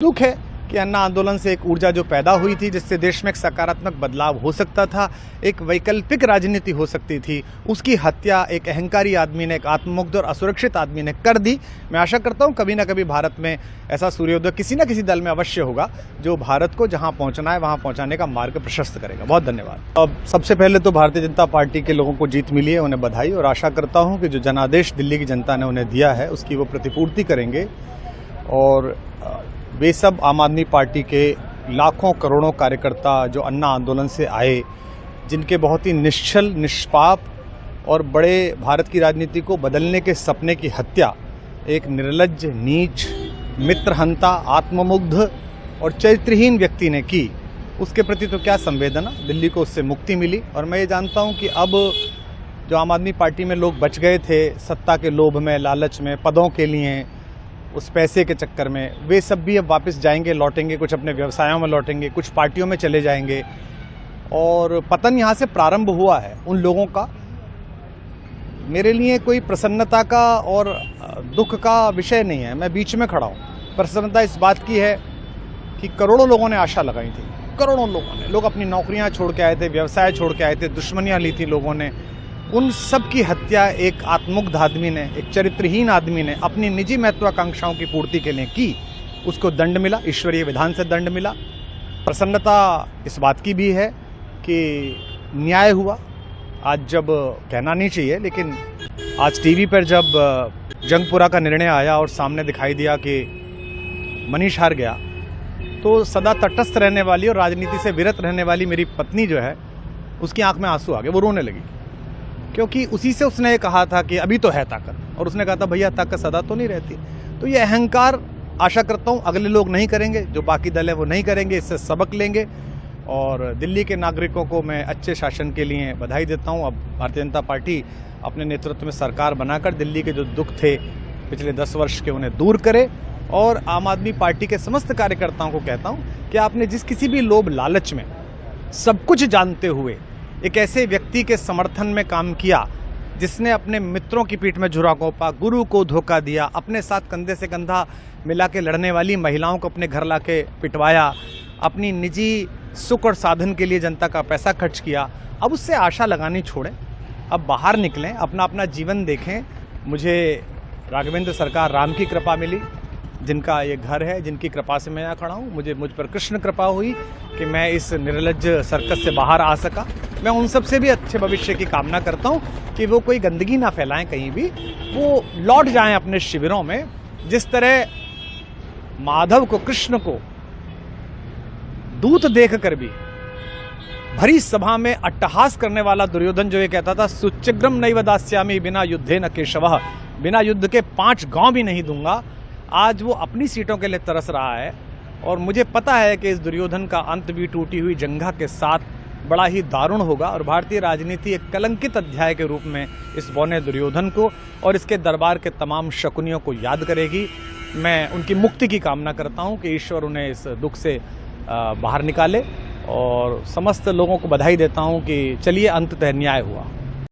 दुख है कि अन्ना आंदोलन से एक ऊर्जा जो पैदा हुई थी, जिससे देश में एक सकारात्मक बदलाव हो सकता था, एक वैकल्पिक राजनीति हो सकती थी, उसकी हत्या एक अहंकारी आदमी ने, एक आत्ममुग्ध और असुरक्षित आदमी ने कर दी। मैं आशा करता हूं कभी ना कभी भारत में ऐसा सूर्योदय किसी न किसी दल में अवश्य होगा जो भारत को जहां पहुंचना है वहां पहुंचाने का मार्ग प्रशस्त करेगा। बहुत धन्यवाद। अब सबसे पहले तो भारतीय जनता पार्टी के लोगों को जीत मिली है, उन्हें बधाई, और आशा करता हूँ कि जो जनादेश दिल्ली की जनता ने उन्हें दिया है उसकी वो प्रतिपूर्ति करेंगे। और वे सब आम आदमी पार्टी के लाखों करोड़ों कार्यकर्ता जो अन्ना आंदोलन से आए, जिनके बहुत ही निश्चल, निष्पाप और बड़े भारत की राजनीति को बदलने के सपने की हत्या एक निर्लज्ज, नीच, मित्रहंता, आत्ममुग्ध और चरित्रहीन व्यक्ति ने की, उसके प्रति तो क्या संवेदना। दिल्ली को उससे मुक्ति मिली। और मैं ये जानता हूँ कि अब जो आम आदमी पार्टी में लोग बच गए थे सत्ता के लोभ में, लालच में, पदों के लिए, उस पैसे के चक्कर में, वे सब भी अब वापस जाएंगे, लौटेंगे, कुछ अपने व्यवसायों में लौटेंगे, कुछ पार्टियों में चले जाएंगे। और पतन यहाँ से प्रारंभ हुआ है उन लोगों का। मेरे लिए कोई प्रसन्नता का और दुख का विषय नहीं है, मैं बीच में खड़ा हूँ। प्रसन्नता इस बात की है कि करोड़ों लोगों ने आशा लगाई थी, करोड़ों लोगों ने, लोग अपनी नौकरियाँ छोड़ के आए थे, व्यवसाय छोड़ के आए थे, दुश्मनियाँ ली थी लोगों ने, उन सब की हत्या एक आत्ममुग्ध आदमी ने, एक चरित्रहीन आदमी ने अपनी निजी महत्वाकांक्षाओं की पूर्ति के लिए की। उसको दंड मिला, ईश्वरीय विधान से दंड मिला। प्रसन्नता इस बात की भी है कि न्याय हुआ। आज जब कहना नहीं चाहिए, लेकिन आज टीवी पर जब जंगपुरा का निर्णय आया और सामने दिखाई दिया कि मनीष हार गया, तो सदा तटस्थ रहने वाली और राजनीति से विरत रहने वाली मेरी पत्नी जो है, उसकी आंख में आंसू आ गए, वो रोने लगी। क्योंकि उसी से उसने कहा था कि अभी तो है ताकत, और उसने कहा था भैया ताकत सदा तो नहीं रहती। तो ये अहंकार आशा करता हूँ अगले लोग नहीं करेंगे, जो बाकी दल है वो नहीं करेंगे, इससे सबक लेंगे। और दिल्ली के नागरिकों को मैं अच्छे शासन के लिए बधाई देता हूँ। अब भारतीय जनता पार्टी अपने नेतृत्व में सरकार बनाकर दिल्ली के जो दुख थे पिछले 10 वर्ष के, उन्हें दूर करे। और आम आदमी पार्टी के समस्त कार्यकर्ताओं को कहता हूँ कि आपने जिस किसी भी लोभ लालच में सब कुछ जानते हुए एक ऐसे व्यक्ति के समर्थन में काम किया जिसने अपने मित्रों की पीठ में झुरा घोंपा, गुरु को धोखा दिया, अपने साथ कंधे से कंधा मिला के लड़ने वाली महिलाओं को अपने घर लाके पिटवाया, अपनी निजी सुख और साधन के लिए जनता का पैसा खर्च किया, अब उससे आशा लगानी छोड़ें, अब बाहर निकलें, अपना अपना जीवन देखें। मुझे राघवेंद्र सरकार राम की कृपा मिली, जिनका ये घर है, जिनकी कृपा से मैं यहाँ खड़ा हूँ। मुझ पर कृष्ण कृपा हुई कि मैं इस निर्लज्ज सर्कस से बाहर आ सका। मैं उन सब से भी अच्छे भविष्य की कामना करता हूँ कि वो कोई गंदगी ना फैलाएं कहीं भी, वो लौट जाएं अपने शिविरों में। जिस तरह माधव को, कृष्ण को दूत देखकर भी भरी सभा में अट्टहास करने वाला दुर्योधन जो ये कहता था सुचिग्रम नैव दास्यामि बिना युद्धे न केशवः, बिना युद्ध के 5 गांव भी नहीं दूंगा, आज वो अपनी सीटों के लिए तरस रहा है। और मुझे पता है कि इस दुर्योधन का अंत भी टूटी हुई जंघा के साथ बड़ा ही दारुण होगा, और भारतीय राजनीति एक कलंकित अध्याय के रूप में इस बौने दुर्योधन को और इसके दरबार के तमाम शकुनियों को याद करेगी। मैं उनकी मुक्ति की कामना करता हूं कि ईश्वर उन्हें इस दुख से बाहर निकाले, और समस्त लोगों को बधाई देता हूं कि चलिए अंततः न्याय हुआ।